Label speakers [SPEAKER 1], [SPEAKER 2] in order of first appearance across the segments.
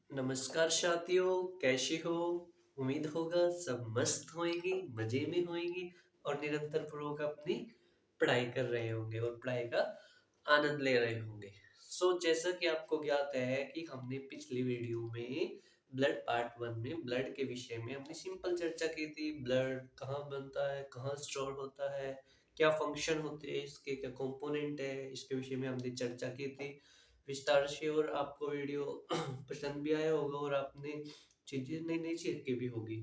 [SPEAKER 1] नमस्कार साथियों, कैसे हो? उम्मीद होगा सब मस्त होंगे, मजे में होंगे और निरंतर पूर्वक अपनी पढ़ाई कर रहे होंगे और पढ़ाई का आनंद ले रहे होंगे। जैसा कि आपको ज्ञात है कि हमने पिछली वीडियो में ब्लड पार्ट 1 में ब्लड के विषय में हमने सिंपल चर्चा की थी। ब्लड कहाँ बनता है, कहाँ स्टोर होता है, क्या फंक्शन होते हैं इसके, क्या कंपोनेंट है, इसके विषय में हमने चर्चा की थी विस्तार से। और आपको वीडियो पसंद भी आया होगा और आपने चीजें नई नई सीखी भी होगी।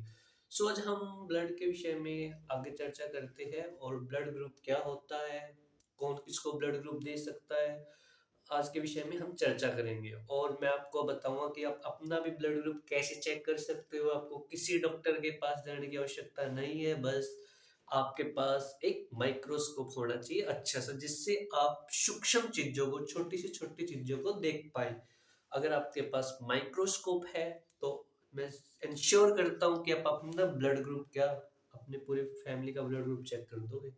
[SPEAKER 1] आज हम ब्लड के विषय में आगे चर्चा करते हैं और ब्लड ग्रुप क्या होता है, कौन किसको ब्लड ग्रुप दे सकता है, आज के विषय में हम चर्चा करेंगे। और मैं आपको बताऊंगा कि आप अपना भी ब्लड ग्रुप कैसे चेक कर सकते हो। आपको किसी डॉक्टर के पास जाने की आवश्यकता नहीं है, बस आपके पास एक माइक्रोस्कोप होना चाहिए अच्छा सा, जिससे आप सूक्ष्म चीजों को, छोटी से छोटी चीजों को देख पाए। अगर आपके पास माइक्रोस्कोप है तो मैं इंश्योर करता हूँ कि आप अपना ब्लड ग्रुप क्या अपने पूरे फैमिली का ब्लड ग्रुप चेक कर दोगे,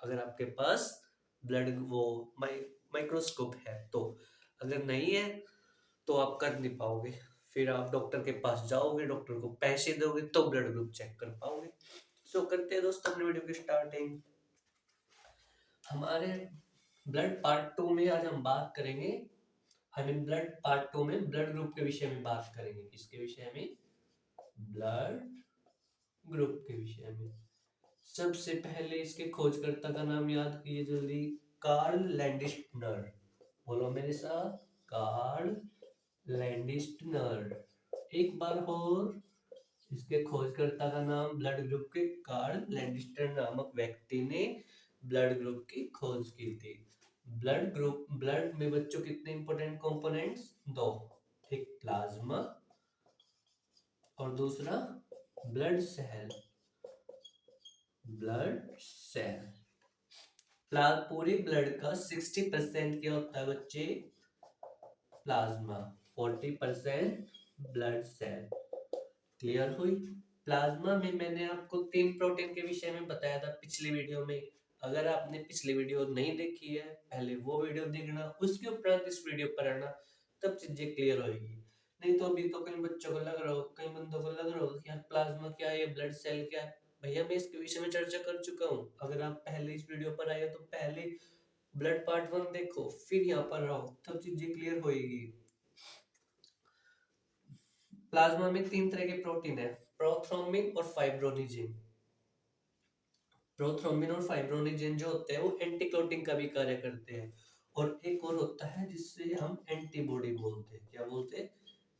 [SPEAKER 1] अगर आपके पास ब्लड वो माइक्रोस्कोप है तो। अगर नहीं है तो आप कर नहीं पाओगे, फिर आप डॉक्टर के पास जाओगे, डॉक्टर को पैसे दोगे तो ब्लड ग्रुप चेक कर पाओगे। करते हैं दोस्तों अपने वीडियो की स्टार्टिंग। हमारे ब्लड पार्ट 2 में आज हम बात करेंगे, हम ब्लड पार्ट 2 में ब्लड ग्रुप के विषय में बात करेंगे। किसके विषय में? ब्लड ग्रुप के विषय में। सबसे पहले इसके खोजकर्ता का नाम याद कीजिए जल्दी, कार्ल लैंडिस्नर। बोलो मेरे साथ, कार्ल लैंडिस्नर। एक बार और, इसके खोजकर्ता का नाम, ब्लड ग्रुप के कार्ल लैंडिस्टर नामक व्यक्ति ने ब्लड ग्रुप की खोज की थी। ब्लड ग्रुप, ब्लड में बच्चों कितने इंपॉर्टेंट कंपोनेंट्स? दो, एक प्लाज्मा और दूसरा ब्लड सेल। ब्लड सेल, पूरे ब्लड का 60% क्या होता है बच्चे? Plasma, 40% blood cell. क्लियर हुई? प्लाज्मा में मैंने आपको 3 प्रोटीन के विषय में बताया था पिछली वीडियो में। अगर आपने पिछली वीडियो नहीं देखी है, पहले वो वीडियो देखना, उसके उपरांत इस वीडियो पर आना, तब चीजें क्लियर होगी। नहीं तो अभी तो कई बच्चों को लग रहा हो, कई बंदों को लग रहा हो यार प्लाज्मा क्या है, ब्लड सेल क्या है। भैया मैं इसके विषय में चर्चा कर चुका हूँ। अगर आप पहले इस वीडियो पर आए तो पहले ब्लड पार्ट 1 देखो, फिर यहाँ पर रहो, तब चीजें क्लियर होगी। प्लाज्मा में 3 तरह के प्रोटीन है, प्रोथ्रोम्बिन और फाइब्रोनिजिन। प्रोथ्रोम्बिन और फाइब्रोनिजिन जो होते हैं वो एंटीक्लोटिंग का भी कार्य करते हैं। और एक और होता है जिससे हम एंटीबॉडी बोलते हैं। क्या बोलते हैं?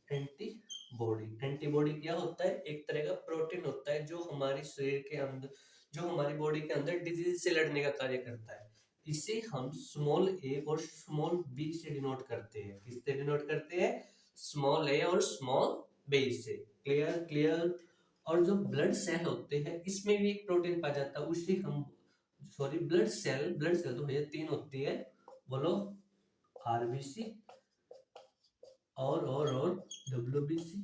[SPEAKER 1] एंटीबॉडी। एंटीबॉडी क्या होता है? एक तरह का प्रोटीन होता है जो हमारे शरीर के अंदर, जो हमारी बॉडी के अंदर डिजीज से लड़ने का कार्य करता है। इसे हम स्मॉल ए और स्मॉल बी से डिनोट करते हैं। किससे डिनोट करते हैं? स्मॉल ए और स्मॉल बी से। Clear clear. और जो ब्लड सेल होते हैं इसमें भी एक प्रोटीन पाया जाता है, उसे हम, सॉरी, ब्लड सेल तो भैया 3 होती है, बोलो, आरबीसी और डब्ल्यूबीसी,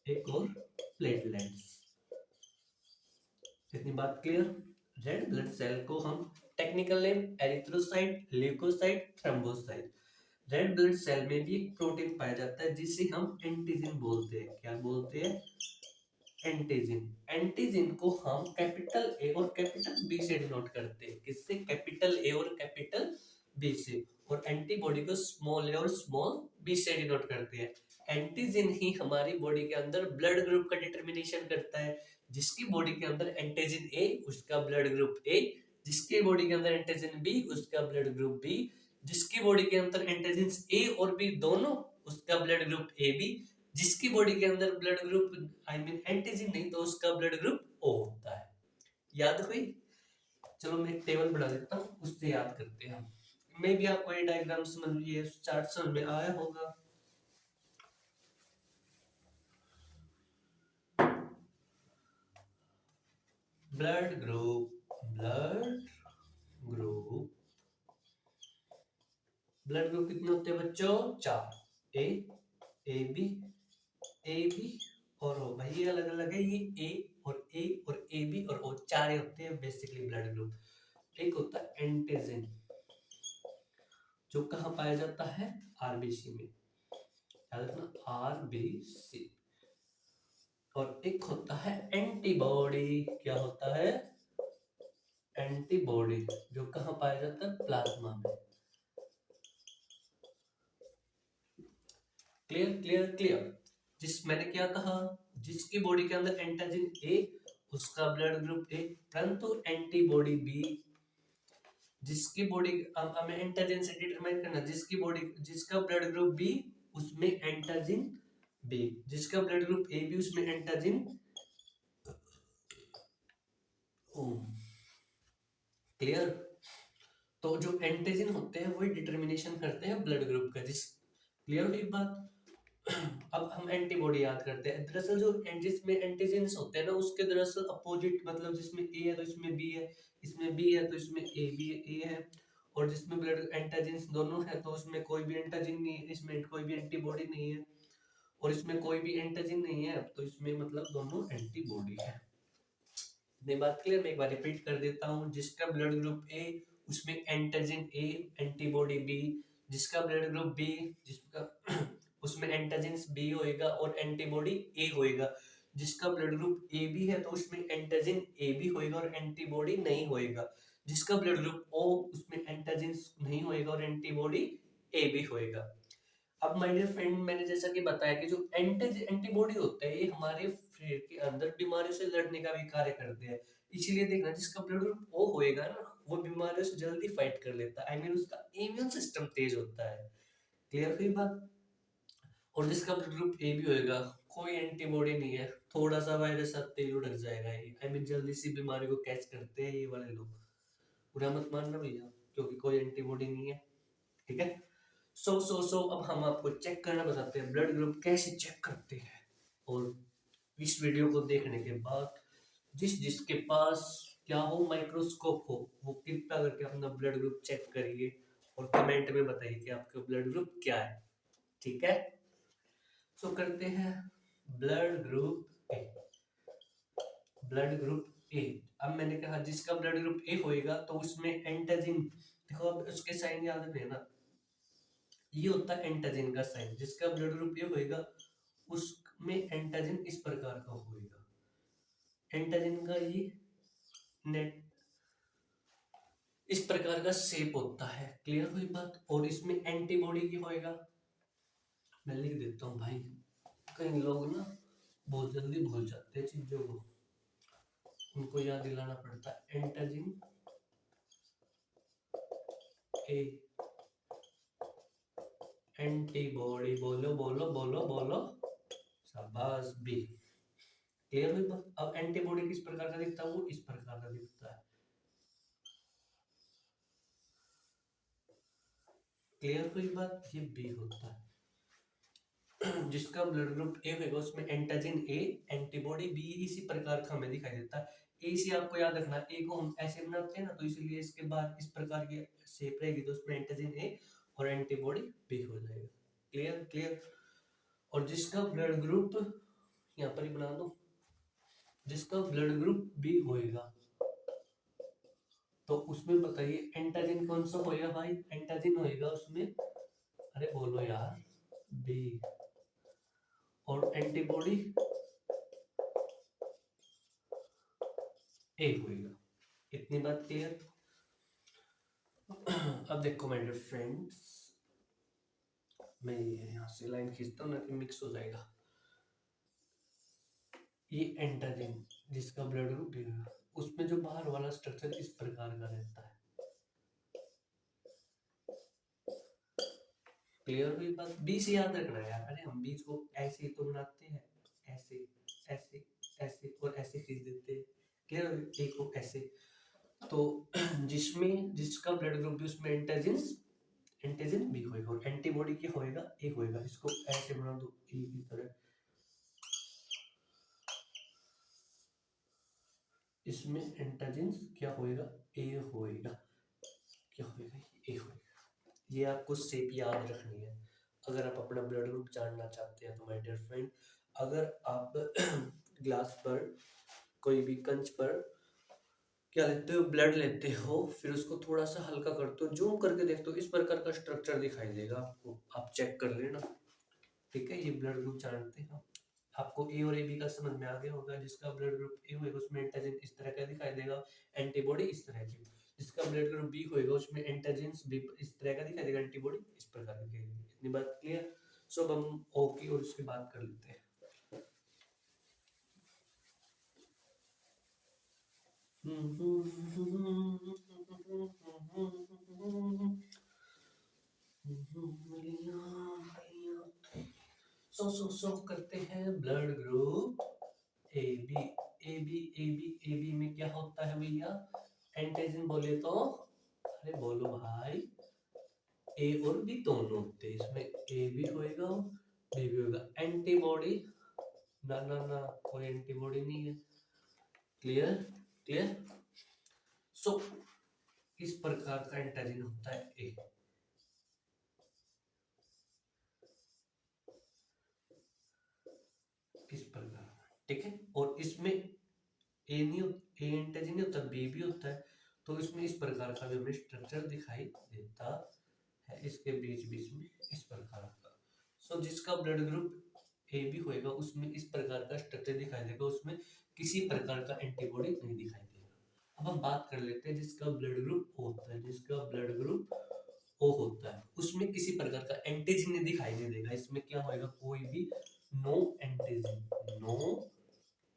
[SPEAKER 1] एक और प्लेटलेट्स। इतनी बात क्लियर? रेड ब्लड सेल को हम technical name erythrocyte, leucocyte, thrombocyte. Red blood cell में भी एक प्रोटीन पाया जाता है जिसे हम एंटीजन बोलते हैं। क्या बोलते हैं? एंटीजन। एंटीजन को हम कैपिटल ए और कैपिटल बी से डिनोट करते हैं। किससे? कैपिटल ए और कैपिटल बी से। और एंटीबॉडी को स्मॉल ए और स्मॉल बी से डिनोट करते हैं। एंटीजन ही हमारी बॉडी के अंदर ब्लड ग्रुप का डिटरमिनेशन करता है। जिसकी बॉडी के अंदर एंटीजन ए, उसका ब्लड ग्रुप ए। जिसकी बॉडी के अंदर एंटीजन बी, उसका ब्लड ग्रुप बी। जिसकी बॉडी के अंदर एंटीजन ए और बी दोनों, उसका ब्लड ग्रुप ए बी। जिसकी बॉडी के अंदर blood group, I mean antigen नहीं, तो उसका ब्लड ग्रुप ओ होता है। याद हुई? चलो मैं एक टेबल बना देता हूँ, उससे याद करते हैं हम। मे भी आपको ये डायग्राम समझ, ये चार्ट समझ में आया होगा। Blood group, group blood group कितने होते हैं बच्चों? 4। ए, ए बी और ओ। भाई ये अलग अलग है, ये ए और ए बी और ओ, 4 होते हैं बेसिकली ब्लड ग्रुप। एक होता है एंटीजन, जो कहाँ पाया जाता है? आरबीसी में। याद रखना RBC। और एक होता है एंटीबॉडी। क्या होता है? एंटीबॉडी, जो कहाँ पाया जाता है? प्लाज्मा में। Clear clear clear. मैंने क्या कहा? जिसकी बॉडी के अंदर एंटीजन ए, उसका ब्लड ग्रुप ए, परंतु एंटीबॉडी बी, जिसकी बॉडी, हमें एंटीजन से डिटरमाइन करना, जिसका ब्लड ग्रुप बी, उसमें एंटीजन बी, जिसका ब्लड ग्रुप ए बी, उसमें एंटीजन ओ। क्लियर। तो जो एंटीजन होते हैं वही डिटरमिनेशन करते हैं ब्लड ग्रुप का। क्लियर हुई बात? अब हम एंटीबॉडी याद करते हैं। दरअसल जो जिसमें एंटीजन्स होते हैं ना, उसके दरअसल अपोजिट, मतलब जिसमें ए है तो इसमें बी है, इसमें बी है तो इसमें ए बी ए है, और जिसमें ब्लड एंटीजन्स दोनों है तो उसमें कोई भी एंटीजन नहीं है, इसमें कोई भी एंटीबॉडी नहीं है, और इसमें कोई भी एंटीजन नहीं है तो इसमें मतलब दोनों एंटीबॉडी है। नहीं बात क्लियर? मैं एक बार रिपीट कर देता हूँ। जिसका ब्लड ग्रुप ए, उसमें एंटीजन ए, एंटीबॉडी बी, जिसका ब्लड ग्रुप बी, जिसका उसमें एंटीजन बी होएगा और एंटीबॉडी ए होएगा। जिसका ब्लड ग्रुप ए बी है तो उसमें एंटीजन ए बी होएगा और एंटीबॉडी नहीं होएगा। जिसका ब्लड ग्रुप ओ, उसमें एंटीजन नहीं होएगा और एंटीबॉडी ए बी होएगा। अब माय डियर फ्रेंड, मैंने जैसा कि बताया कि जो एंटीबॉडी होते हैं ये हमारे शरीर के अंदर बीमारियों से लड़ने का भी कार्य करते हैं। इसीलिए देखना, जिसका ब्लड ग्रुप ओ होएगा ना, वो बीमारियों से जल्दी फाइट कर लेता है। आई मीन उसका इम्यून सिस्टम तेज होता है। क्लियर हुई बात? और जिसका ब्लड ग्रुप ए भी होएगा, कोई एंटीबॉडी नहीं है, थोड़ा सा वायरस आते ही उड़क जाएगा ये। आई मीन जल्दी सी बीमारी को कैच करते हैं ये वाले लोग। बुरा मत मानना भैया, क्योंकि कोई एंटीबॉडी नहीं है। ठीक है। सो अब हम आपको चेक करना बताते हैं, ब्लड ग्रुप कैसे चेक करते हैं। और इस वीडियो को देखने के बाद जिसके पास क्या हो, माइक्रोस्कोप हो, वो कृपया करके अपना ब्लड ग्रुप चेक करिए और कमेंट में बताइए कि आपका ब्लड ग्रुप क्या है। ठीक है। सो करते हैं ब्लड ग्रुप ए। ब्लड ग्रुप ए। अब मैंने कहा जिसका ब्लड ग्रुप ए होएगा तो उसमें एंटीजन, देखो अब उसके साइन याद रखना, ये होता है एंटीजन का साइन। जिसका ब्लड ग्रुप ए होएगा उसमें एंटीजन इस प्रकार का होएगा। एंटीजन का ये नेट इस प्रकार का शेप होता है। क्लियर हुई बात? और इसमें एंटीबॉडी की होएगा, मैं लिख देता हूँ भाई, कई लोग ना बहुत जल्दी भूल जाते हैं चीजों को, उनको याद दिलाना पड़ता है। एंटीजन ए, एंटीबॉडी, बोलो बोलो बोलो बोलो, शाबाश बी। क्लियर हुई बात? अब एंटीबॉडी किस प्रकार का दिखता है? वो इस प्रकार का दिखता है। क्लियर हुई बात? ये बी होता है। जिसका ब्लड ग्रुप ए होगा उसमें एंटीजन ए, एंटीबॉडी बी, इसी प्रकार का हमें दिखाई देता है। ए से आपको याद रखना, ए को हम ऐसे बनाते हैं ना, तो इसलिए इसके बाद इस प्रकार की शेप रहेगी तो उसमें एंटीजन ए और एंटीबॉडी बी हो जाएगा। Clear clear. और जिसका ब्लड ग्रुप, यहाँ पर ही बना दो, जिसका ब्लड ग्रुप बी होएगा तो उसमें बताइए एंटीजन कौन सा होएगा भाई? एंटीजन होएगा उसमें, अरे बोलो यार, बी, और एंटीबॉडी ए होएगा। इतनी बात क्लियर? अब देखो माय डियर फ्रेंड्स, मैं यहाँ से लाइन खींचता हूँ ना कि मिक्स हो जाएगा। ये एंटीजन जिसका ब्लड ग्रुप बी होगा, उसमें जो बाहर वाला स्ट्रक्चर इस प्रकार का रहता है। क्लियर हुई बात? बी से याद रखना है यार, अरे हम बीच को ऐसे ही तो बनाते हैं, ऐसे ऐसे ऐसे और ऐसे खींच देते हैं। क्लियर? एक को ऐसे, तो जिसका ब्लड ग्रुप भी उसमें एंटीजन बी होएगा और एंटीबॉडी की होएगा ए होएगा। इसको ऐसे बना दो, ए की तरह। इसमें एंटीजन क्या होएगा? ए होएगा। क्या होएगा? ए होएगा। ये आपको शेप याद रखनी है अगर आप अपना ब्लड ग्रुप जानना चाहते हैं तो माय डियर फ्रेंड। अगर आप ग्लास पर, कोई भी कंच पर क्या लेते हो? ब्लड लेते हो, फिर उसको थोड़ा सा हल्का करते हो, जूम करके देखते हो, इस प्रकार का स्ट्रक्चर दिखाई देगा आपको, आप चेक कर लेना। ठीक है, ये ब्लड ग्रुप जानते हैं। आपको ए और ए बी का समझ में आ गया होगा। जिसका ब्लड ग्रुप ए होगा उसमें एंटीजन इस तरह का दिखाई देगा, एंटीबॉडी इस तरह की। जिसका ब्लड ग्रुप बी होगा उसमें एंटीजन भी इस तरह का दिखाई देगा, एंटीबॉडी इस प्रकार की दिखाई देगी। इतनी बात क्लियर। सो अब हम ओ की और उसकी बात कर लेते हैं। सो करते हैं blood group A B. A B में क्या होता है भैया? एंटीजन बोले तो, अरे बोलो भाई, ए और बी दोनों होते हैं। इसमें ए भी होएगा बी भी होगा। एंटीबॉडी ना ना ना, कोई एंटीबॉडी नहीं है। Clear clear. सो इस प्रकार का एंटीजन होता है ए। इस प्रकार, ठीक है। और इसमें ए नहीं, ए एंटीजन नहीं होता, बी भी होता है। तो इसमें इस प्रकार का भी हमें स्ट्रक्चर दिखाई देता है, इसके बीच बीच में इस प्रकार का। सो जिसका ब्लड ग्रुप ए बी होएगा उसमें इस प्रकार का स्ट्रक्चर दिखाई देगा, उसमें किसी प्रकार का एंटीबॉडी नहीं दिखाई देगा। अब हम बात कर लेते हैं जिसका ब्लड ग्रुप ओ होता है। जिसका ब्लड ग्रुप ओ होता है उसमें किसी प्रकार का एंटीजन नहीं दिखाई नहीं देगा। इसमें क्या होएगा? कोई भी no antigen, no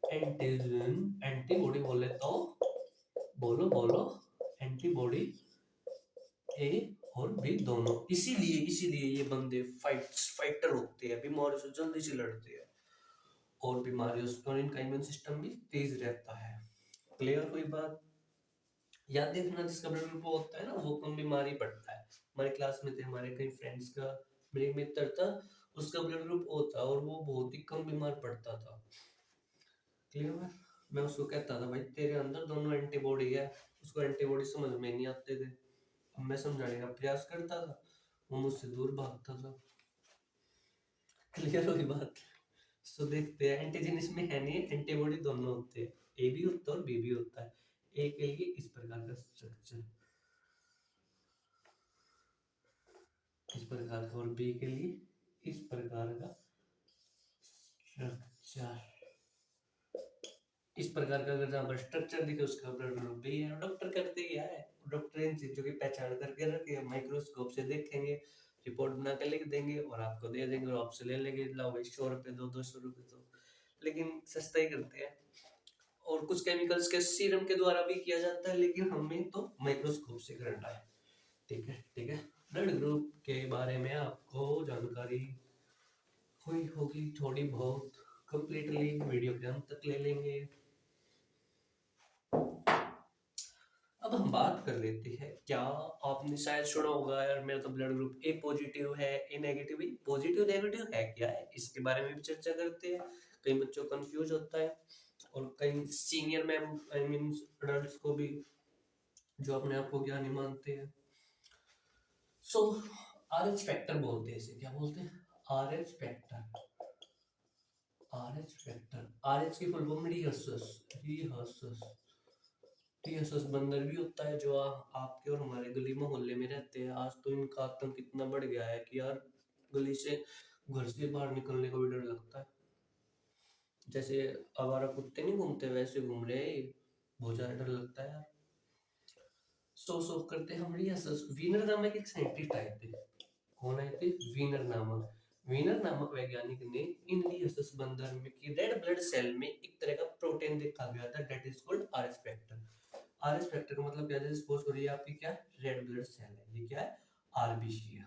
[SPEAKER 1] antigen. Antibody बोले तो बोलो बोलो, एंटीबॉडी ए और बी दोनों। इसीलिए ये बंदे फाइटर होते हैं, बीमारियों से जल्दी से लड़ते हैं, और बीमारियों से, और इनका इम्यून सिस्टम भी तेज रहता है। क्लियर हुई बात? याद देखना, जिसका ब्लड ग्रुप होता है ना वो कम बीमारी पड़ता है। हमारे क्लास में थे, हमारे कई फ्रेंड्स का, मेरे मित्र था, उसका ब्लड ग्रुप ओ था और वो बहुत ही कम बीमार पड़ता था। क्लियर। मैं उसको कहता था भाई तेरे अंदर दोनों एंटीबॉडी है। उसको एंटीबॉडी समझ में नहीं आते थे। अब मैं समझाने का प्रयास करता था, वो मुझसे दूर भागता था। क्लियर हुई बात? सो देखते हैं, एंटीजन इसमें है नहीं, एंटीबॉडी दोनों होते हैं, ए भी होता है और बी भी होता है। ए के लिए इस प्रकार का स्ट्रक्चर, इस प्रकार का, और बी के लिए इस प्रकार का स्ट्रक्चर। इस प्रकार का अगर जहाँ पर स्ट्रक्चर दिखे उसका ब्लड ग्रुप बी है। डॉक्टर करते क्या है? डॉक्टर इन चीजों की पहचान करके रखे, माइक्रोस्कोप से देखेंगे, रिपोर्ट बना के लिख देंगे और आपको दे देंगे, और आपसे ले लेंगे, लाओ भाई 100 रुपए दो, 200 रुपए दो। लेकिन सस्ता ही करते हैं। और कुछ केमिकल्स के सीरम के द्वारा भी किया जाता है, लेकिन हमें तो माइक्रोस्कोप से करना है। ठीक है ठीक है। ब्लड ग्रुप के बारे में आपको जानकारी हुई होगी थोड़ी बहुत। कंप्लीटली वीडियो के अंत तक ले लेंगे। अब हम बात कर लेते हैं, क्या आपने शायद सुना होगा यार मेरा तो ब्लड ग्रुप ए पॉजिटिव है, ए नेगेटिव भी। पॉजिटिव नेगेटिव है क्या है, इसके बारे में भी चर्चा करते हैं। कई बच्चों को कंफ्यूज होता है, और कई senior ma'am I mean adults को भी, जो अपने आप को ज्ञानी मानते हैं। सो आरएच फैक्टर बोलते हैं इसे। क्या बोलते हैं? RH factor. RH factor, RH की फुल फॉर्म रिहर्सस, रिहर्सस। टीएसएस बंदर भी होता है जो आपके और हमारे गली मोहल्ले में रहते हैं। आज तो इनका आतंक इतना बढ़ गया है कि यार गली से, घर से बाहर निकलने को भी डर लगता है। जैसे आवारा कुत्ते नहीं घूमते वैसे घूम रहे हैं, बहुत ज्यादा डर लगता है यार। सो करते हम रिहर्सस। वीनर नामक एक साइंटिस्ट आए थे। कौन आए थे? वीनर नामक। वीनर नामक वैज्ञानिक ने इन रिहर्सस बंदर में की रेड ब्लड सेल में एक तरह का प्रोटीन देखा गया था, that is called RS factor. RS factor का मतलब क्या है? सपोज करिए आपकी क्या रेड ब्लड सेल है, ये क्या है? आरबीसी है।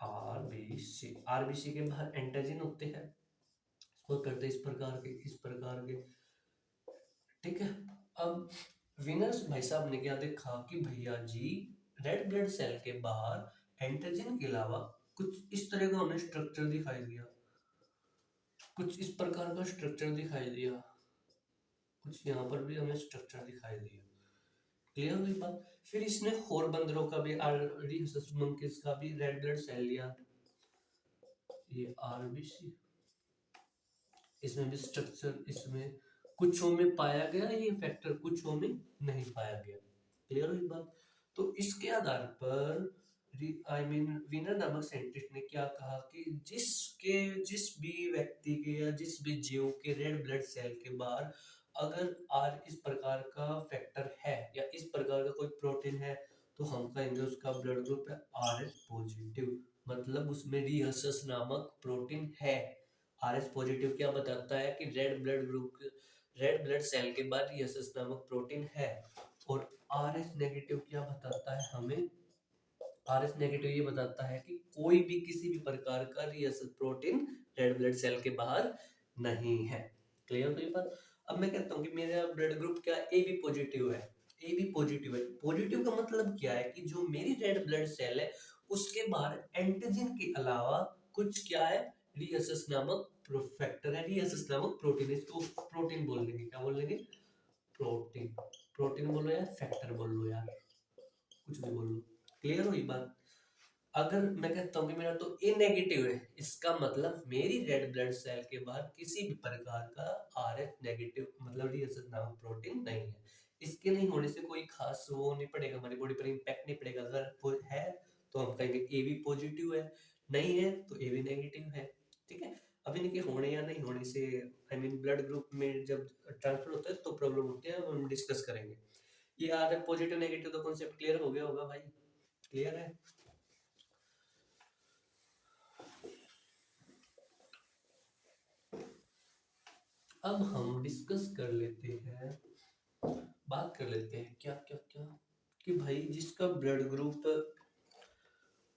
[SPEAKER 1] आरबीसी, आरबीसी के बाहर एंटीजन होते हैं, सपोज करते इस प्रकार के, इस प्रकार के। ठीक है। अब विनर्स भाई साहब ने क्या देखा कि भैया जी रेड ब्लड सेल के बाहर एंटीजन के अलावा कुछ इस तरह का उन्हें स्ट्रक्चर दिखाई दिया, कुछ इस प्रकार का स्ट्रक्चर दिखाई दिया, कुछ यहाँ पर भी हमें स्ट्रक्चर दिखाई दिया। क्लियर हुई बात? फिर इसने और बंदरों का भी, रिहेसस मंकीज का भी रेड ब्लड सेल लिया, ये आरबीसी। इसमें भी स्ट्रक्चर, इसमें कुछों में पाया गया ये फैक्टर, कुछों में नहीं पाया गया। क्लियर हुई बात? तो इसके आधार पर आई मीन वीनर नामक साइंटिस्ट ने क्या कहा कि जिस भी व्यक्ति के या जिस भी जीव के रेड ब्लड सेल के बाहर अगर आर इस प्रकार का फैक्टर है या इस प्रकार का कोई प्रोटीन है, तो हम कहेंगे उसका ब्लड ग्रुप है आर एच पॉजिटिव। मतलब उसमें रिहसस नामक प्रोटीन है। आर एच पॉजिटिव क्या बताता है कि रेड ब्लड सेल के बाद रिहसस नामक प्रोटीन है। और आर एच नेगेटिव क्या बताता है हमें? आर एच नेगेटिव ये बताता है कि कोई भी किसी भी प्रकार का रिहर्सल प्रोटीन रेड ब्लड सेल के बाहर नहीं है। क्लियर? तो ये बात अब मैं कहता हूँ कि मेरा ब्लड ग्रुप क्या ए बी पॉजिटिव है। ए बी पॉजिटिव है। पॉजिटिव का मतलब क्या है कि जो मेरी रेड ब्लड सेल है उसके बाहर एंटीजन के अलावा कुछ क्या है, रिहर्सस नामक फैक्टर है, रिहर्सस नामक प्रोटीन है। इसको प्रोटीन बोल देंगे। क्या बोल देंगे? प्रोटीन। प्रोटीन बोलो या फैक्टर बोल लो यार, कुछ भी बोल लो। क्लियर हुई बात? अगर मैं कहता हूँ कि मेरा तो ए नेगेटिव है, इसका मतलब मेरी रेड ब्लड सेल के बाहर किसी भी प्रकार का आर एच नेगेटिव मतलब रिहर्सस नामक प्रोटीन नहीं है। इसके नहीं होने से कोई खास वो नहीं पड़ेगा, हमारी बॉडी पर इम्पैक्ट नहीं पड़ेगा। अगर वो है तो हम कहेंगे ए बी पॉजिटिव है, नहीं है तो ए बी नेगेटिव है। ठीक है? अब इनके होने या नहीं होने से आई मीन ब्लड ग्रुप में जब ट्रांसफर होता है तो प्रॉब्लम होती है, हम डिस्कस करेंगे। ये आर एच पॉजिटिव नेगेटिव तो कॉन्सेप्ट क्लियर हो गया होगा भाई? क्लियर है? अब हम डिस्कस कर लेते हैं, बात कर लेते हैं क्या क्या क्या कि भाई जिसका ब्लड ग्रुप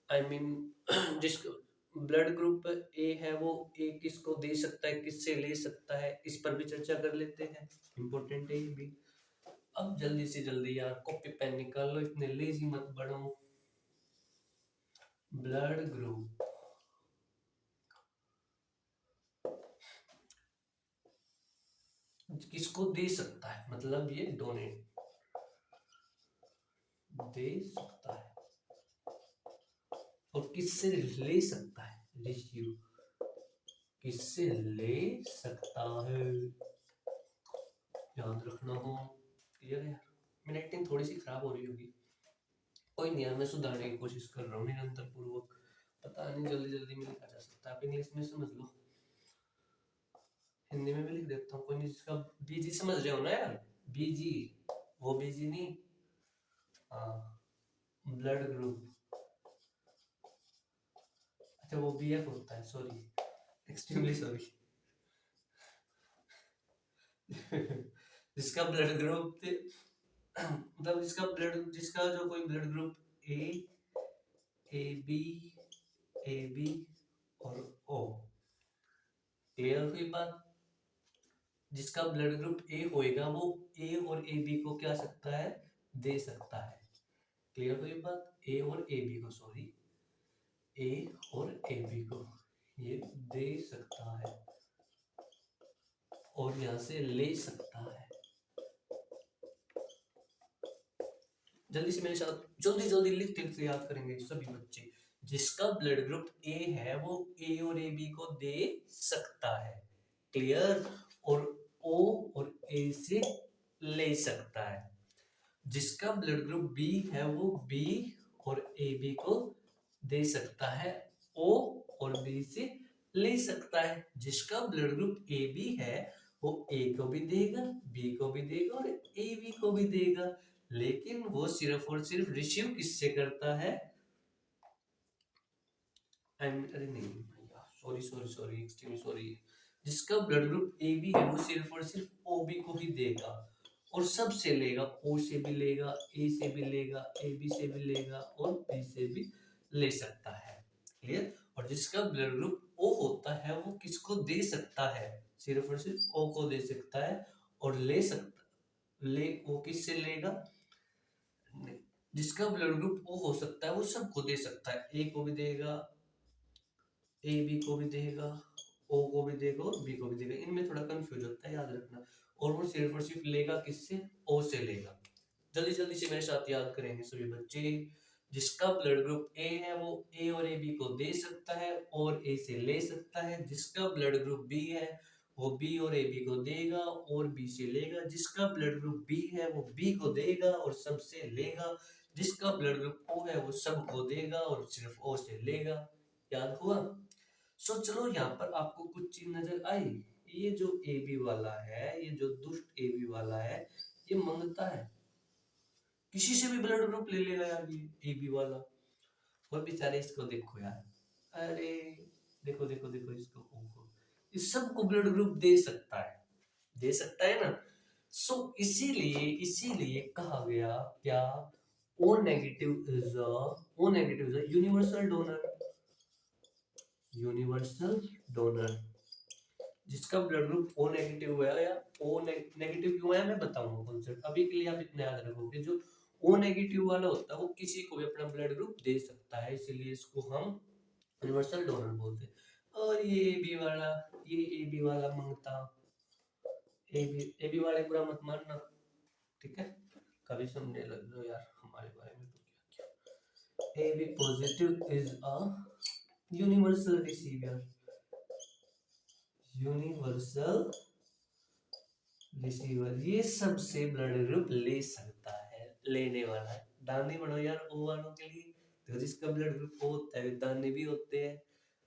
[SPEAKER 1] आई मीन जिसका ब्लड ग्रुप ए है वो ए किसको दे सकता है, किससे ले सकता है, इस पर भी चर्चा कर लेते हैं। इंपॉर्टेंट है ये भी। अब जल्दी से जल्दी यार कॉपी पेन निकाल लो, इतने लेजी मत बढ़ो। ब्लड ग्रुप किसको दे सकता है, मतलब ये डोनेट दे सकता है। और किससे ले सकता है? रिसीव किससे ले सकता है, याद रखना हो। क्लियर है यार? मेरी एक्टिंग थोड़ी सी खराब हो रही होगी, कोई नहीं यार, मैं सुधारने की कोशिश कर रहा हूँ निरंतर पूर्वक। पता नहीं जल्दी जल्दी में लिखा जा सकता है, आप इंग्लिश में समझ लो, हिंदी में भी लिख देता हूँ, कोई नहीं। जिसका बीजी समझ रहे हो ना यार? बीजी, वो बीजी नहीं। हाँ, ब्लड ग्रुप। अच्छा वो बीएफ होता है, सॉरी, एक्सट्रीमली सॉरी। जिसका ब्लड ग्रुप मतलब जिसका जो कोई blood group A A B और ओ। क्लियर हुई बात? जिसका ब्लड ग्रुप ए होएगा वो ए और ए बी को क्या सकता है, दे सकता है। क्लियर हुई बात? ए और ए बी को, सॉरी, ए और ए बी को ये दे सकता है और यहां से ले सकता है। जल्दी से मेरे साथ जल्दी जल्दी लिखते लिखते याद करेंगे सभी बच्चे। जिसका ब्लड ग्रुप ए है वो ए और ए बी को दे सकता है। क्लियर? और ओ और ए से ले सकता है। जिसका ब्लड ग्रुप बी है वो बी और ए बी को दे सकता है, ओ और बी से ले सकता है। जिसका ब्लड ग्रुप ए बी है वो ए को भी देगा, बी को भी देगा और ए बी को भी देगा। लेकिन वो सिर्फ और सिर्फ रिसीव किससे करता है? अरे नहीं, sorry sorry sorry, extremely sorry. जिसका ब्लड ग्रुप ए बी है वो सिर्फ और सिर्फ ओ बी को ही देगा और सबसे लेगा, ओ से भी लेगा, ए से भी लेगा, ए बी से भी लेगा और बी से भी ले सकता है। क्लियर? और जिसका ब्लड ग्रुप ओ होता है वो किसको दे सकता है? सिर्फ और सिर्फ ओ को दे सकता है और ले सकता, ले वो किससे लेगा? जिसका ब्लड ग्रुप ओ हो सकता है वो सबको दे सकता है, ए को भी देगा, ए बी को भी देगा, ओ को भी देगा और बी को भी देगा। इनमें थोड़ा कंफ्यूज होता है, याद रखना। और वो सिर्फ और सिर्फ लेगा किससे? ओ से लेगा। जल्दी जल्दी से मेरे साथ याद करेंगे सभी बच्चे। जिसका ब्लड ग्रुप ए है वो ए और ए बी को दे सकता है और ए से ले सकता है। जिसका ब्लड ग्रुप बी है वो बी और ए बी को देगा और बी से लेगा। जिसका ब्लड ग्रुप बी है वो बी को देगा और सबसे लेगा। जिसका ब्लड ग्रुप ओ है वो सबको देगा और सिर्फ ओ से लेगा। याद हुआ? सो चलो यहाँ पर आपको कुछ चीज नजर आई। ये जो ए बी वाला है, ये जो दुष्ट ए बी वाला है, ये मांगता है, किसी से भी ब्लड ग्रुप ले लेगा यार ये ए बी वाला। और बेचारे इसको देखो यार, अरे देखो देखो देखो इसको, ओहो, इस सबको ब्लड ग्रुप दे सकता है, दे सकता है ना। सो इसीलिए इसीलिए कहा गया क्या, O negative is a universal donor, universal donor. जिसका ब्लड ग्रुप ओ नेगेटिव हुआ या ओ नेगेटिव क्यों है मैं बताऊंगा कॉन्सेप्ट, अभी के लिए आप इतना याद रखोगे, जो ओ नेगेटिव वाला होता है वो किसी को भी अपना ब्लड ग्रुप दे सकता है, इसीलिए इसको हम यूनिवर्सल डोनर बोलते हैं। और ये ए बी वाला, ये ए बी वाला मांगता, ए बी वाले बुरा मत मानना, ठीक है, कभी समझने लग जाओ यार हमारे बारे में तो क्या क्या। A B positive is a universal receiver, universal receiver, ये सबसे ब्लड ग्रुप ले सकता है, लेने वाला है। दानी बनो यार ओ वालों के लिए, तो जिसका ब्लड ग्रुप ओ होता है दानी भी होते हैं।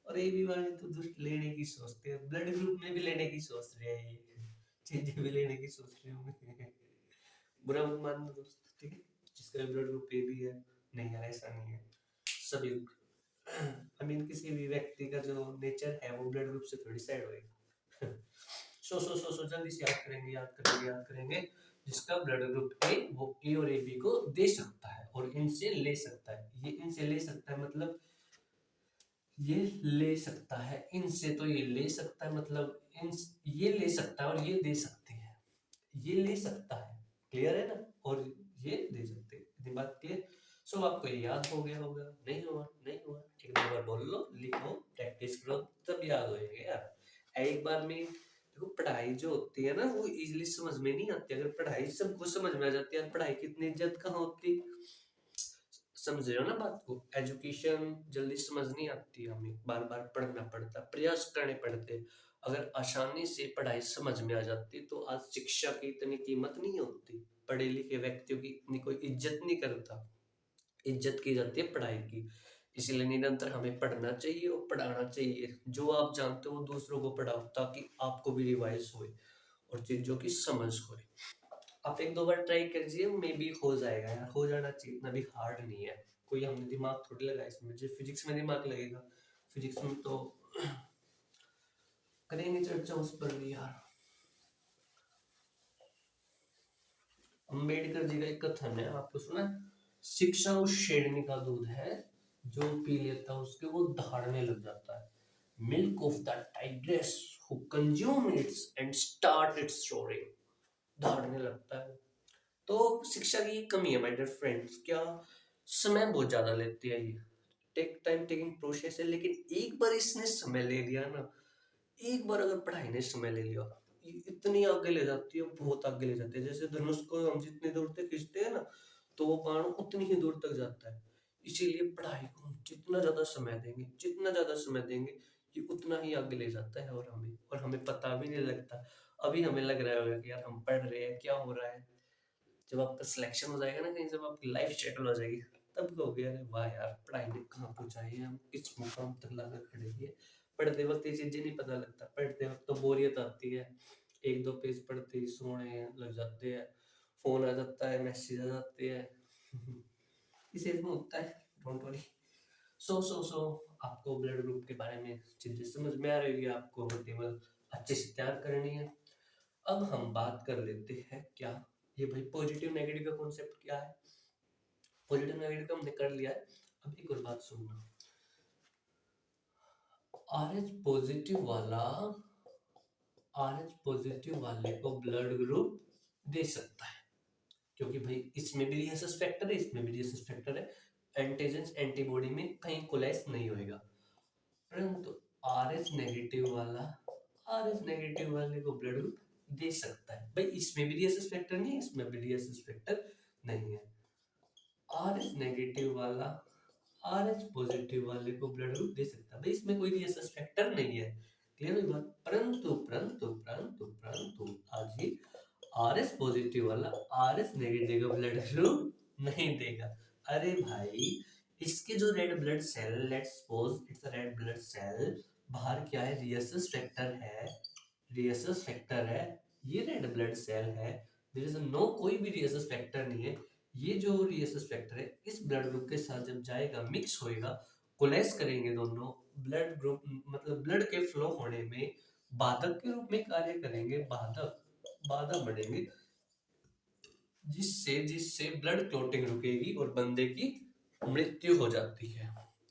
[SPEAKER 1] और ए बी वाले तो दुष्ट लेने की सोचते हैं, ब्लड ग्रुप में भी लेने की सोच रहे हैं, ये चीजें भी लेने की सोच रहे होंगे। बुरा मत मानना दोस्त, ठीक है, जिसका ब्लड ग्रुप ए बी है, नहीं यार ऐसा नहीं है सभी। आई मीन किसी भी व्यक्ति का जो नेचर है वो ब्लड ग्रुप से थोड़ी साइड होएगा। सो जल्दी से याद करेंगे, याद करेंगे, याद करेंगे। जिसका ब्लड ग्रुप ए वो ए और ए बी को दे सकता है और इनसे ले सकता है, ये इनसे ले सकता है मतलब ये ले सकता है इनसे, तो ये ले सकता है मतलब इन, ये ले सकता है और ये दे सकते हैं, ये ले सकता है, क्लियर है ना, और ये दे सकते हैं, इतनी बात क्लियर। सो आपको ये याद हो गया होगा, नहीं हुआ नहीं हुआ, एक दो बार बोल लो, लिखो, प्रैक्टिस करो, तब याद होएगा यार। एक बार में देखो, पढ़ाई जो होती है ना वो इजीली समझ में नहीं आती, अगर पढ़ाई सबको समझ में आ जाती है, पढ़ाई की इतनी इज्जत कहाँ होती। समझ रहे हो ना बात को, एजुकेशन जल्दी समझ नहीं आती, हमें बार बार पढ़ना पड़ता, प्रयास करने पड़ते। अगर आसानी से पढ़ाई समझ में आ जाती तो आज शिक्षा की इतनी कीमत नहीं होती, पढ़े लिखे व्यक्तियों की इतनी कोई इज्जत नहीं करता, इज्जत की जाती है पढ़ाई की। इसलिए निरंतर हमें पढ़ना चाहिए और पढ़ाना चाहिए, जो आप जानते हो दूसरों को पढ़ाओ ताकि आपको भी रिवाइज होए और चीजों की समझ होए। आप एक दो बार ट्राई कीजिए, मे बी हो जाएगा यार, हो जाना चाहिए, इतना भी हार्ड नहीं है, कोई हमने दिमाग थोड़ी लगाया इसमें, जो फिजिक्स में दिमाग लगेगा, फिजिक्स में तो करेंगे चर्चा उस पर भी यार। अम्बेडकर जी का एक कथन है, आपको सुना है? शिक्षा उस शेरनी का दूध है जो पी लेता है उसके वो दहाड़ने लग जाता है, milk of the tigress who consume it's and start it's roaring, दहाड़ने लगता है। तो शिक्षा की कमी है माय डियर फ्रेंड्स, क्या समय बहुत ज्यादा लेती है, ये टेक टाइम टेकिंग प्रोसेस है, लेकिन एक बार इसने समय ले लिया ना, एक बार अगर पढ़ाई ने समय ले लिया, इतनी आगे ले जाती है, बहुत आगे ले जाती है, जैसे धनुष को हम जितनी दूर तक खींचते हैं ना तो वो बाण उतनी ही दूर तक जाता है। इसीलिए पढ़ाई को हम जितना ज्यादा समय देंगे, जितना ज्यादा समय देंगे, ये उतना ही आगे ले जाता है, और हमें पता भी नहीं लगता। अभी हमें लग रहा होगा कि यार हम पढ़ रहे हैं, क्या हो रहा है, जब आपका सिलेक्शन हो जाएगा ना कहीं, जब आपकी लाइफ सेटल हो जाएगी, तब कहोगे अरे वाह यार पढ़ाई ने कहाँ पहुंचाई है, हम किस मुकाम तक लाकर खड़े किए। पढ़ते वक्त ये चीजें नहीं पता लगता, पढ़ते वक्त तो बोरियत आती है, एक दो पेज पढ़ते ही सोने लग जाते हैं, फोन आ जाता है, मैसेज आ जाते हैं। इसे में होता है, डोंट वरी। सो आपको ब्लड ग्रुप के बारे में चीजें समझ में आ रही है, आपको टेबल अच्छे से तैयार करनी है। अब हम बात कर लेते हैं क्या, ये भाई पॉजिटिव नेगेटिव का कॉन्सेप्ट क्या है, पॉजिटिव नेगेटिव का हमने कर लिया है। अब एक और बात सुनना, आरएच पॉजिटिव वाला, आरएच पॉजिटिव वाले को ब्लड ग्रुप दे सकता है, क्योंकि भाई इसमें भी रिहेसिस फैक्टर है, इसमें भी रिहेसिस फैक्टर है, एंटीजेंस एंटीबॉडी में कहीं कोलाइज नहीं होएगा। परंतु आरएच नेगेटिव वाला, आरएच नेगेटिव वाले को ब्लड ग्रुप दे सकता है, भाई इसमें भी रिहेसिस फैक्टर नहीं है, इसमें भी रिहेसिस फैक्टर नहीं है। आर एच नेगेटिव वाला आर एच पॉजिटिव वाले को ब्लड ग्रुप दे सकता है, भाई इसमें कोई रिएसस फैक्टर नहीं है, क्लियर हुई बात। परंतु परंतु परंतु परंतु आज ही आर एस पॉजिटिव वाला आर एस नेगेटिव का ब्लड ग्रुप नहीं देगा। अरे भाई, इसके जो red blood cell, let's suppose it's a red blood cell, बाहर क्या है, रियसस फैक्टर है, रियसस फैक्टर है, ये रेड ब्लड सेल है, देयर इज नो कोई भी रियसस फैक्टर नहीं है। ये जो रियसस फैक्टर है इस ब्लड ग्रुप के साथ जब जाएगा, मिक्स होएगा, कोलेस करेंगे दोनों, ब्लड ग्रुप मतलब ब्लड के फ्लो होने में बाधक के रूप में कार्य करेंगे, बाधक बाधा बनेंगे, जिससे जिससे ब्लड क्लॉटिंग रुकेगी और बंदे की मृत्यु हो जाती है।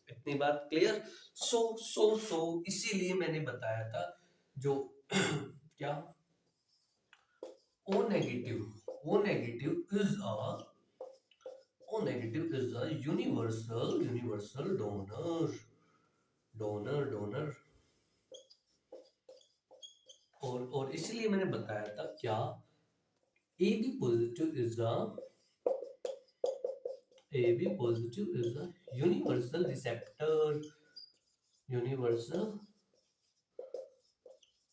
[SPEAKER 1] इतनी बात क्लियर। सो इसीलिए मैंने बताया था जो क्या, O negative, O negative is a, O negative is a universal donor, donor. और इसीलिए मैंने बताया था क्या, A B positive is a, AB positive is a universal receptor, universal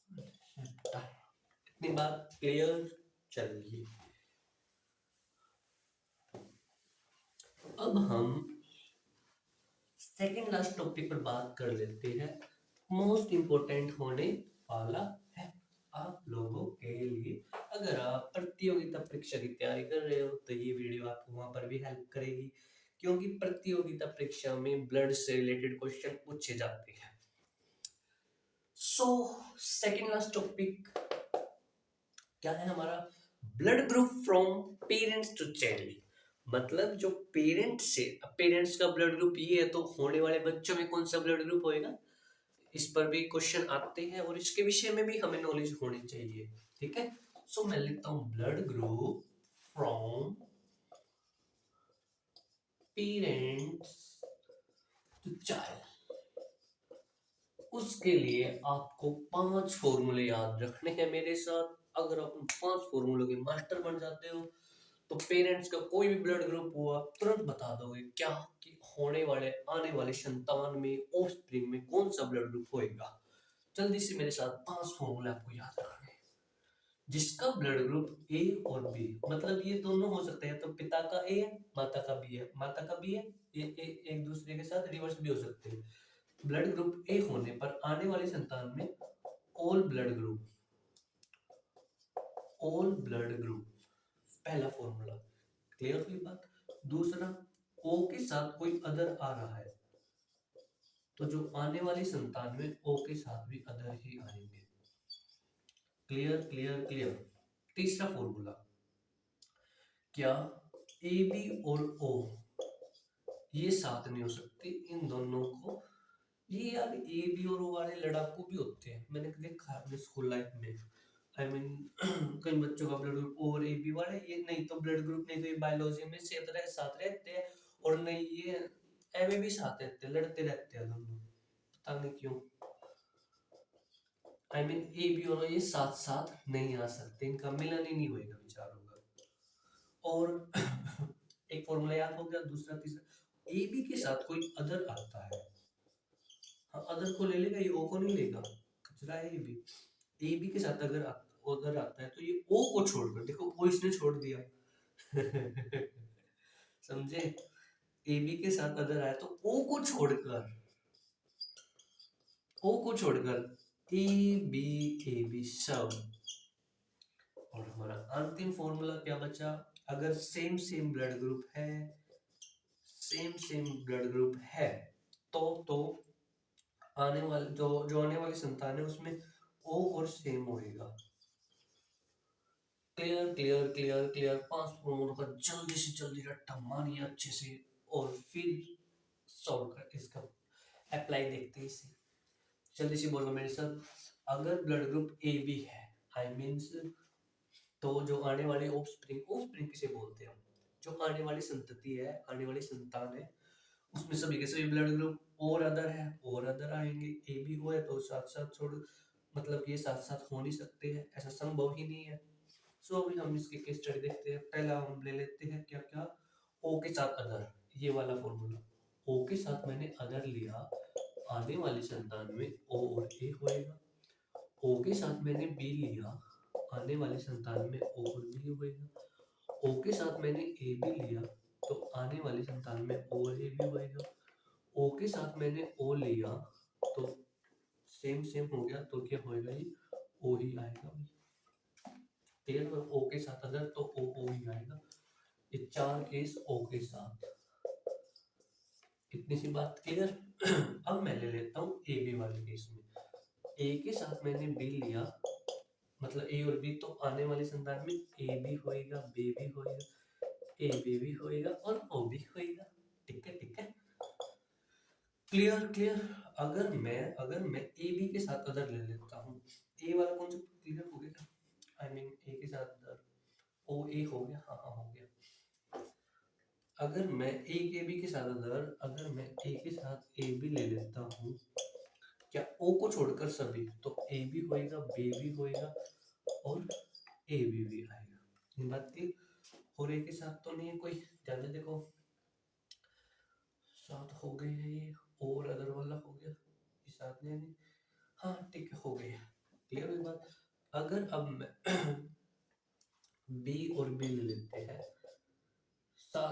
[SPEAKER 1] receptor। इतनी बात क्लियर। चलिए अब हम सेकंड लास्ट टॉपिक पर बात कर लेते हैं, मोस्ट इंपोर्टेंट होने वाला है आप लोगों के लिए। अगर आप प्रतियोगिता परीक्षा की तैयारी कर रहे हो तो ये वीडियो आपको वहां पर भी हेल्प करेगी, क्योंकि प्रतियोगिता परीक्षा में ब्लड से रिलेटेड क्वेश्चन पूछे जाते हैं। सो सेकंड लास्ट टॉपिक क्या है हमारा, blood group from parents to child. मतलब जो पेरेंट्स से, पेरेंट्स का ब्लड ग्रुप ये है तो होने वाले बच्चों में कौन सा ब्लड ग्रुप होएगा, इस पर भी क्वेश्चन आते हैं और इसके विषय में भी हमें नॉलेज होनी चाहिए। ठीक है, सो मैं लिखता हूं blood group from parents to child. उसके लिए आपको 5 फॉर्मूले याद रखने हैं मेरे साथ। अगर आप उन 5 फॉर्मूलों के मास्टर बन जाते हो तो पेरेंट्स का कोई भी ब्लड ग्रुप हुआ तुरंत बता दोगे क्या, कि होने वाले आने वाले संतान में, ऑफस्प्रिंग में कौन सा ब्लड ग्रुप होएगा। जल्दी से मेरे साथ 5 फॉर्मूले आपको याद रखने हैं। जिसका ब्लड ग्रुप ए और बी, मतलब ये दोनों हो सकते हैं, तो पिता का ए है, माता का बी है, माता का बी है, ये एक दूसरे के साथ रिवर्स भी हो सकते हैं। ब्लड ग्रुप ए होने पर आने वाली संतान में all blood group, all blood group, पहला फॉर्मूला। क्लियर हुई बात। दूसरा, ओ के साथ कोई अदर आ रहा है तो जो आने वाली संतान में ओ के साथ भी अदर ही आएंगे। क्लियर। तीसरा फॉर्मूला, क्या ए बी और ओ ये साथ नहीं हो सकते, इन दोनों को, ये यार ए बी और ओ वाले लड़ाकू भी होते हैं, मैंने देखा है अपने स्कूल लाइफ में। आई मीन कई बच्चों का ब्लड ग्रुप और ए बी वाले, ये नहीं तो ब्लड ग्रुप, नहीं तो ये बायोलॉजी में साथ रहते हैं, और नहीं ये एम भी साथ रहते हैं, लड़ते रहते हैं दोनों, पता नहीं क्यों। आई मीन ए बी और ये साथ साथ नहीं आ सकते, इनका मिलन ही नहीं होएगा विचारों का। और एक फॉर्मूला याद हो गया। दूसरा, तीसरा, ए बी के साथ कोई अदर आता है, हाँ अदर को ले लेगा, ये ओ को नहीं लेगा, कचरा है ये भी। ए बी के साथ अगर अदर आता है तो ये ओ को छोड़कर, देखो ओ इसने छोड़ दिया समझे, ए बी के साथ अदर आया तो ओ को छोड़कर ए बी सब। और हमारा अंतिम फॉर्मूला क्या बचा, अगर सेम सेम ब्लड ग्रुप है, सेम ब्लड ग्रुप है तो आने वाले जो आने वाली संतान है उसमें ओ और सेम होएगा। क्लियर। 5 फॉर्मूलों का जल्दी से जल्दी रट्टा मारिए अच्छे से, और फिर सॉल्व कर इसका अप्लाई देखते हैं इसे। जल्दी से बोलो मेरे साथ, अगर ब्लड ग्रुप ए बी है, आई मीन्स तो जो आने वाले ऑफस्प्रिंग, ऑफस्प्रिंग किसे बोलते हैं हम, जो आने वाली संतति है, आने वाली संतान है, उसमें सभी के सभी ब्लड ग्रुप और अदर है, और अदर आएंगे। ए बी हो है तो साथ साथ छोड़, मतलब ये साथ साथ हो नहीं सकते हैं, ऐसा संभव ही नहीं है। सो अभी हम इसके केस स्टडी देखते हैं। पहला हम ले लेते हैं क्या क्या, ओ के साथ अदर, ये वाला फॉर्मूला, ओ के साथ मैंने अदर लिया, आने वाली संतान में ओ और ए होएगा। ओ के साथ मैंने बी लिया, आने वाली संतान में ओ और बी होएगा। ओ के साथ मैंने ए बी लिया, तो आने वाली संतान में ओ और ए भी होएगा। ओ के साथ मैंने ओ लिया तो सेम सेम हो गया, तो क्या होएगा, ये ओ ही आएगा भाई। क्लियर। ओ के साथ अगर तो ओ ही आएगा। ये 4 केस ओ के साथ, इतनी सी बात क्लियर। अब मैं ले लेता हूँ ए बी वाले केस में। ए के साथ मैंने बी लिया, मतलब ए और बी, तो आने वाली संतान में ए भी होएगा, बी भी होएगा, ए बी भी होएगा और ओ भी होएगा। ठीक है, ठीक है, क्लियर क्लियर। अगर मैं ए बी के साथ अदर ले लेता हूँ, ए वाला कॉन्सेप्ट क्लियर हो गया। आई मीन ए के साथ अदर, ओ ए हो गया, हाँ हाँ हो गया। अगर मैं ए के बी के साथ अगर मैं ए के साथ ए बी ले लेता हूँ, क्या ओ को छोड़कर सभी, तो ए भी होएगा, बी भी होएगा और ए भी आएगा। ये बात क्लियर। और ए के साथ तो नहीं है कोई, ध्यान से देखो, साथ हो गए हैं ये, और अदर वाला हो गया, ये साथ नहीं, हाँ ठीक है, हो गया। क्लियर हुई बात। अगर अब मैं बी और बी ले लेते हैं,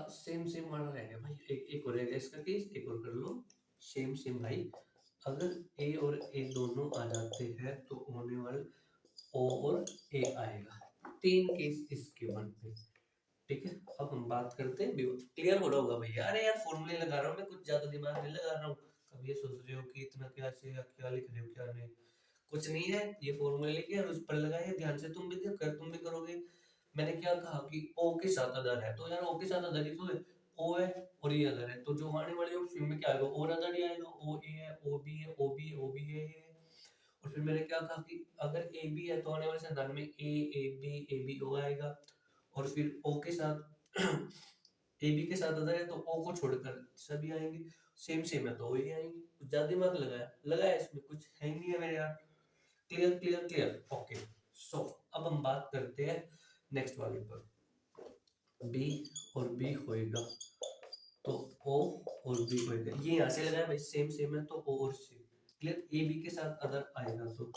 [SPEAKER 1] सेम सेम वाला रहेगा भाई, एक और रहेगा इसका केस, एक और कर लो, सेम सेम भाई। अगर ए और ए दोनों आ जाते हैं तो होने वाले ओ और ए आएगा। 3 केस इसके बनते हैं। ठीक है, अब हम बात करते हैं, क्लियर हो रहा होगा भैया। अरे यार फॉर्मूले लगा रहा हूँ मैं, कुछ ज्यादा दिमाग नहीं लगा रहा हूँ। कभी ये सोच रहे हो कि इतना क्या से क्या लिख रहे हो, क्या नहीं, कुछ नहीं है। ये फॉर्मूले लेके और उस पर लगाए, ध्यान से तुम भी तुम भी करोगे। मैंने क्या कहा कि ओ के साथ अदर है, तो यार ओ के साथ अदर ही तो है, ओ है और ये अदर है, तो जो आने वाले ऑप्शन में क्या आएगा, और अदर ही आएगा। ओ ए है, ओ बी है, ओ बी है, ओ बी है। और फिर मैंने क्या कहा कि अगर ए बी है तो आने वाले संधान में ए बी ओ आएगा। और फिर ओ के साथ ए बी के साथ अदर है तो ओ को छोड़कर सभी आएंगे। सेम सेम है तो वही आएंगे। कुछ ज्यादा दिमाग लगाया लगाया, इसमें कुछ है ही नहीं है मेरे यार। Clear clear clear, okay. So अब हम बात करते हैं नेक्स्ट वाले पर। बी और बी होएगा तो ओ और बी होएगा, ये यहाँ से लगाया भाई, सेम सेम है तो ओ और सी। क्लियर। ए बी के साथ अगर आएगा तो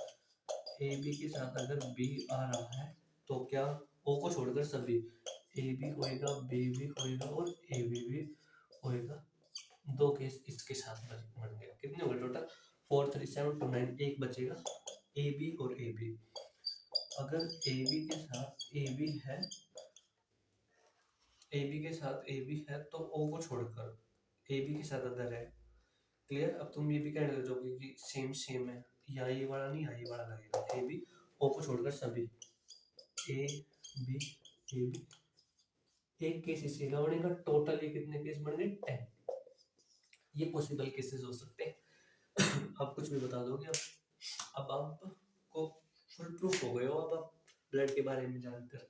[SPEAKER 1] ए बी के साथ अगर बी आ रहा है तो क्या, ओ को छोड़कर सभी, ए भी होएगा, बी भी होएगा और ए भी होएगा। 2 केस इसके साथ बन गया। कितने हो गए टोटल, 4 3 7 2 9, एक बचेगा ए बी और ए बी। अगर ए बी के साथ ए बी है, ए बी के साथ ए बी है तो ओ को छोड़कर ए बी के साथ अदर है। क्लियर। अब तुम ये भी कहने लग जाओगे कि सेम सेम है, या ये वाला नहीं, या ये वाला लगेगा। ए बी, ओ को छोड़कर सभी, ए बी ए बी, एक केस इसके अलावा बनेगा। टोटल ये कितने केस बन गए, 10। ये पॉसिबल केसेस हो सकते हैं। आप कुछ भी बता दोगे। अब आपको फुल प्रूफ हो गए हो, अब आप ब्लड के बारे में जानकर।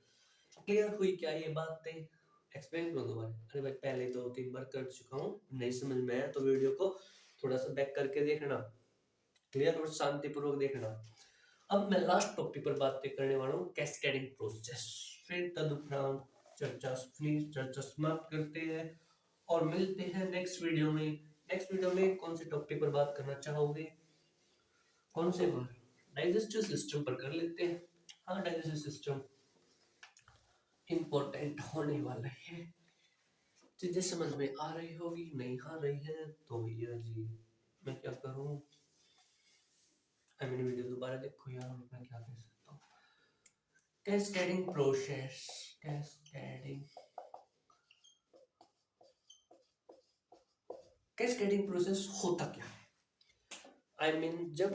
[SPEAKER 1] क्लियर हुई क्या ये बातें, एक्सप्लेन करो दोबारा। अरे भाई पहले 2 3 बार कर चुका हूँ, नहीं समझ में आया तो वीडियो को थोड़ा सा बैक करके देखना। क्लियर, और शांतिपूर्वक देखना। अब मैं लास्ट टॉपिक पर बातें करने वाला हूँ, कैस्केडिंग प्रोसेस। फिर तदुपरांत चर्चा समाप्त करते हैं और मिलते हैं नेक्स्ट वीडियो में। नेक्स्ट वीडियो में कौन से टॉपिक पर बात करना चाहोगे, कौन से पर, डाइजेस्टिव सिस्टम पर कर लेते हैं। हाँ, डाइजेस्टिव सिस्टम इम्पोर्टेंट होने वाला है। चीजें समझ में आ रही होगी, नहीं आ रही है तो भैया जी मैं क्या करूं। आई मीन वीडियो दोबारा देखो यार, मैं क्या कह सकता हूँ। कैस्केडिंग प्रोसेस, कैस्केडिंग प्रोसेस होता क्या है। आई मीन जब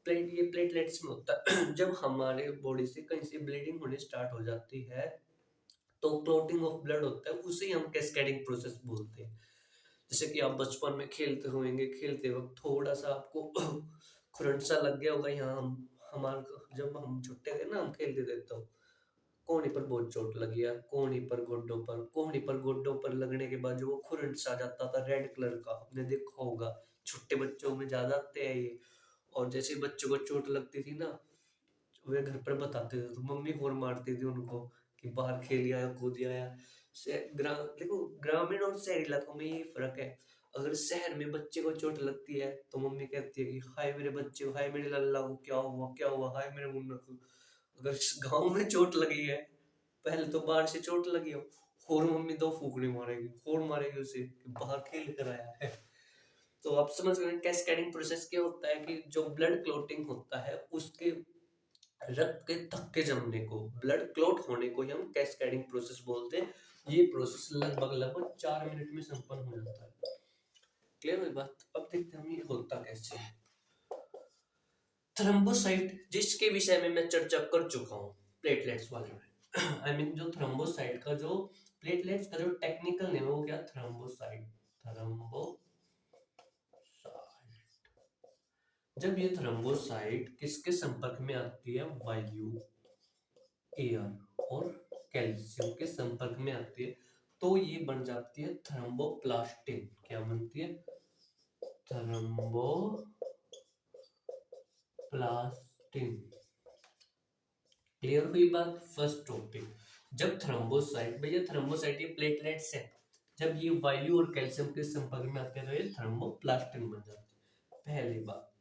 [SPEAKER 1] ये प्लेटलेट्स में होता है। जब हमारे बॉडी से कहीं से ब्लीडिंग होने स्टार्ट हो जाती है तो क्लॉटिंग ऑफ ब्लड होता है, उसे ही हम कैस्केडिंग प्रोसेस बोलते हैं। जैसे कि आप बचपन में खेलते होंगे, खेलते वक्त थोड़ा सा आपको खुरंट सा लग गया होगा यहाँ। हमारे जब हम छोटे थे ना, हम खेलते थे तो कोहनी पर बहुत चोट लगी है, कोहनी पर गोड्डों पर लगने के बाद जो वो खुरंट सा आ जाता था रेड कलर का, आपने देखा होगा। छोटे बच्चों में ज्यादा आते हैं ये। और जैसे बच्चों को चोट लगती थी ना, वे घर पर बताते थे तो मम्मी और मारती थी उनको कि बाहर खेल आया, कूद आया। देखो, ग्रामीण और शहरी इलाकों में ये फर्क है। अगर शहर में बच्चे को चोट लगती है तो मम्मी कहती है कि हाय मेरे बच्चे को, हाय मेरे लल्ला को, क्या हुआ, हाय मेरे मुन्ना को। अगर गांव में चोट लगी है, पहले तो बाहर से चोट लगी हो, और मम्मी दो फूकनी मारेगी, फोड़ मारेगी उसे कि बाहर खेल कर आया है। तो आप समझ गए कैस्केडिंग प्रोसेस क्या होता है कि जो ब्लड क्लोटिंग होता है उसके रक्त के थक्के जमने को, ब्लड क्लॉट होने को ही हम कैस्केडिंग प्रोसेस बोलते हैं। ये प्रोसेस लगभग लगभग 4 मिनट में संपन्न हो जाता है। क्लियर हुई बात? अब देखते हैं हम ये होता कैसे है। थ्रोम्बोसाइट जिसके विषय में मैं चर्चा कर चुका हूँ प्लेटलेट्स वाले में आई मीन जो थ्रोम्बोसाइट का जो प्लेटलेट्स का जो टेक्निकल नेम है वो क्या, थ्रोम्बोसाइट। थ्रोम्बोसाइट जब ये थ्रोम्बोसाइट किसके संपर्क में आती है, वायु, एयर और कैल्शियम के संपर्क में आती है तो ये बन जाती है थ्रोम्बोप्लास्टिन। क्या बनती है, थ्रोम्बोप्लास्टिन। क्लियर हुई बात? फर्स्ट टॉपिक, जब थ्रोम्बोसाइट, भैया थ्रोम्बोसाइट ये प्लेटलेट्स है, जब ये वायु और कैल्शियम के संपर्क में आते हैं तो ये थ्रोम्बोप्लास्टिन बन जाती है। पहली बात,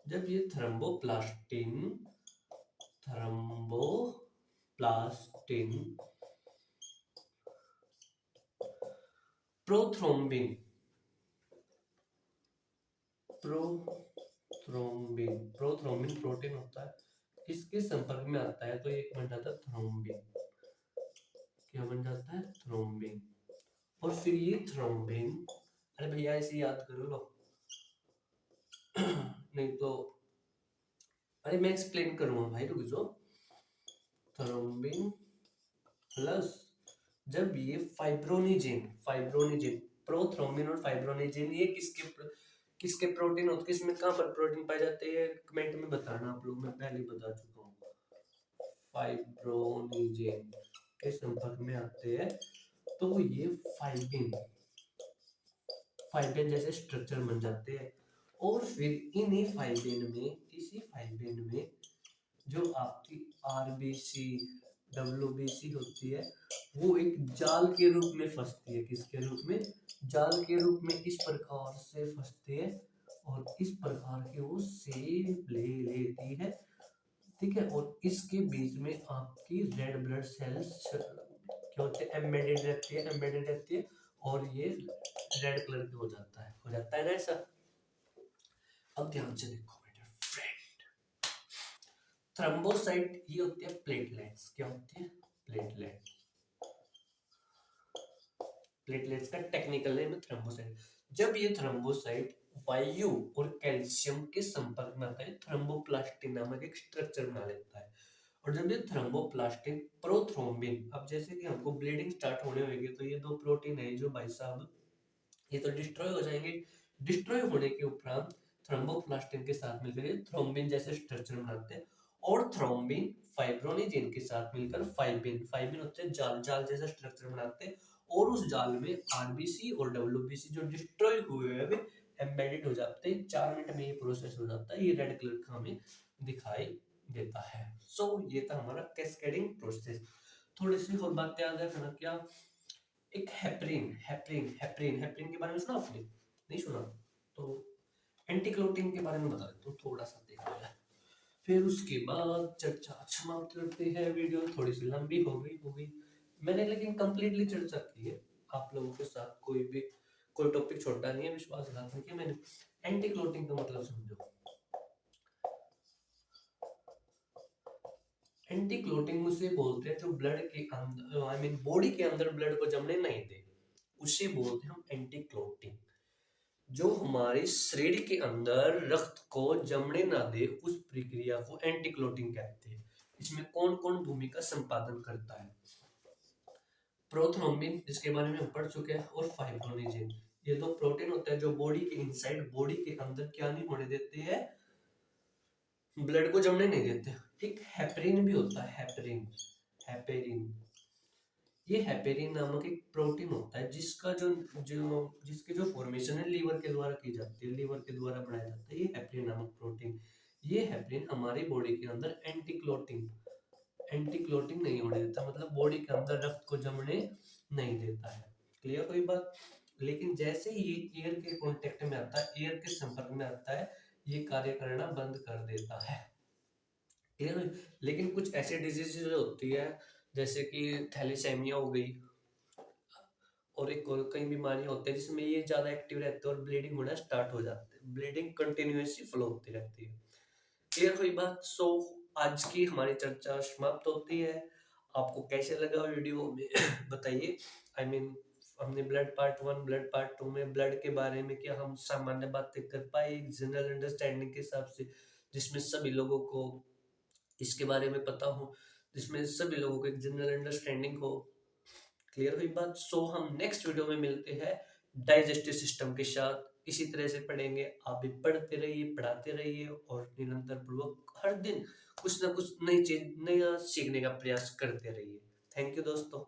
[SPEAKER 1] जब ये थ्रोम्बोप्लास्टिन प्रोथ्रोम्बिन प्रोथ्रोम्बिन प्रोटीन होता है, इसके संपर्क में आता है तो ये बन जाता है थ्रोम्बिन। क्या बन जाता है, थ्रोम्बिन। और फिर ये थ्रोम्बिन, अरे भैया इसे याद करो लो नहीं तो, अरे मैं एक्सप्लेन करूंगा भाई, रुक जाओ। थ्रोम्बिन प्लस जब ये फाइब्रोनिजिन प्रोथ्रोम्बिन और फाइब्रोनिजिन ये किसके प्रोटीन होते, किसमें कहां पर प्रोटीन पाए जाते हैं कमेंट में बताना आप लोग, मैं पहले बता चुका हूँ। फाइब्रोनिजिन के संपर्क में आते हैं तो ये फाइबिन फाइबिन जैसे स्ट्रक्चर बन जाते हैं। और फिर इन्हीं फाइबिन में, इसी फाइबिन में जो आपकी आरबीसी डब्ल्यूबीसी होती है वो एक जाल के रूप में फंसती है। किसके रूप में, जाल के रूप में इस प्रकार से फंसती है और इस प्रकार की वो शेप ले लेती है, ठीक है। और इसके बीच में आपकी रेड ब्लड सेल्स क्या होते हैं, एम्बेडेड रहती है और ये रेड कलर की हो जाता है ना ऐसा। अब ध्यान से देखो बेटा फ्रेंड, थ्रोम्बोसाइट ये होती है प्लेटलेट्स। क्या होती है, प्लेटलेट्स का टेक्निकल नेम है थ्रोम्बोसाइट। जब ये थ्रोम्बोसाइट वायु और कैल्शियम के संपर्क में आता है थ्रोम्बोप्लास्टिन नामक एक स्ट्रक्चर बना लेता है। और जब ये थ्रोम्बोप्लास्टिन प्रोथ्रोम्बिन, अब जैसे कि हमको ब्लीडिंग स्टार्ट होने होगी तो ये दो प्रोटीन है जो भाई साहब ये तो डिस्ट्रॉय हो जाएंगे। डिस्ट्रॉय होने के उपरांत थ्रोम्बोप्लास्टिन के साथ मिलकर ये थ्रोम्बिन जैसे स्ट्रक्चर बनाते हैं और थ्रोम्बिन फाइब्रोनिजिन के साथ मिलकर फाइबिन फाइबिन होते हैं जाल जाल जैसा स्ट्रक्चर बनाते हैं और उस जाल में आरबीसी और डब्ल्यूबीसी जो डिस्ट्रॉय हुए हैं वे एम्बेडेड हो जाते हैं। 4 मिनट में ये प्रोसेस हो जाता है, ये रेड कलर का हमें दिखाई देता है। सो ये था हमारा कैस्केडिंग प्रोसेस। थोड़ी सी और बातें याद रखना, क्या, एक हेपरिन हेपरिन हेपरिन हेपरिन के बारे में सुना आपने, नहीं सुना तो एंटी क्लोटिंग के बारे में बता देता हूँ थोड़ा सा, देख लो। फिर उसके बाद चर्चा समाप्त करते हैं, वीडियो थोड़ी सी लंबी हो गई मैंने लेकिन कंप्लीटली चर्चा की है आप लोगों के साथ, कोई टॉपिक छोटा नहीं है, विश्वासघात नहीं किया मैंने। एंटी क्लोटिंग का मतलब समझो। एंटी क्लोटिंग उसे बोलते हैं जो ब्लड के अंदर आई मीन बॉडी के अंदर ब्लड को जमने नहीं दे, उसे बोलते हैं हम एंटी क्लोटिंग। जो हमारे शरीर के अंदर रक्त को जमने ना दे उस प्रक्रिया को एंटी क्लोटिंग कहते हैं। इसमें कौन कौन भूमिका संपादन करता है, प्रोथ्रोम्बिन जिसके बारे में हम पढ़ चुके हैं और फाइब्रोनिजिन, ये दो प्रोटीन होते हैं जो बॉडी के इनसाइड बॉडी के अंदर क्या नहीं होने देते हैं, ब्लड को जमने नहीं देते। एक हेपरिन भी होता है, हेपेरिन ये हेपेरिन नामक एक प्रोटीन होता है जिसका जो जो जिसके जो फॉर्मेशन है लीवर के द्वारा की जाती है, लीवर के द्वारा बनाया जाता है ये हेपरिन नामक प्रोटीन। ये हेपरिन हमारी बॉडी के अंदर एंटी क्लोटिंग नहीं होने देता, मतलब बॉडी के अंदर रक्त को जमने नहीं देता है। क्लियर कोई बात? लेकिन जैसे ही ये एयर के कांटेक्ट में आता है, एयर के संपर्क में आता है, ये कार्य करना बंद कर देता है। क्लियर? लेकिन कुछ ऐसी डिजीज होती है जैसे कि थैलीसेमिया हो गई, और एक और कई बीमारियां होती है जिसमें ये ज्यादा एक्टिव रहते हैं और ब्लीडिंग होना स्टार्ट हो जाते हैं, ब्लीडिंग कंटिन्यूसली फ्लो होती रहती है। क्लियर हुई बात? सो आज की हमारी चर्चा समाप्त होती है। आपको कैसे लगा वीडियो में बताइए। आई मीन हमने ब्लड पार्ट 1 ब्लड पार्ट 2 में ब्लड के बारे में क्या हम सामान्य बातें कर पाए जनरल अंडरस्टैंडिंग के हिसाब से, जिसमें सभी लोगों को इसके बारे में पता हो, जिसमें सभी लोगों को एक जनरल अंडरस्टैंडिंग हो। क्लियर हुई बात? सो हम नेक्स्ट वीडियो में मिलते हैं डाइजेस्टिव सिस्टम के साथ। इसी तरह से पढ़ेंगे, आप भी पढ़ते रहिए, पढ़ाते रहिए और निरंतर पूर्वक हर दिन कुछ ना कुछ नई चीज नया सीखने का प्रयास करते रहिए। थैंक यू दोस्तों।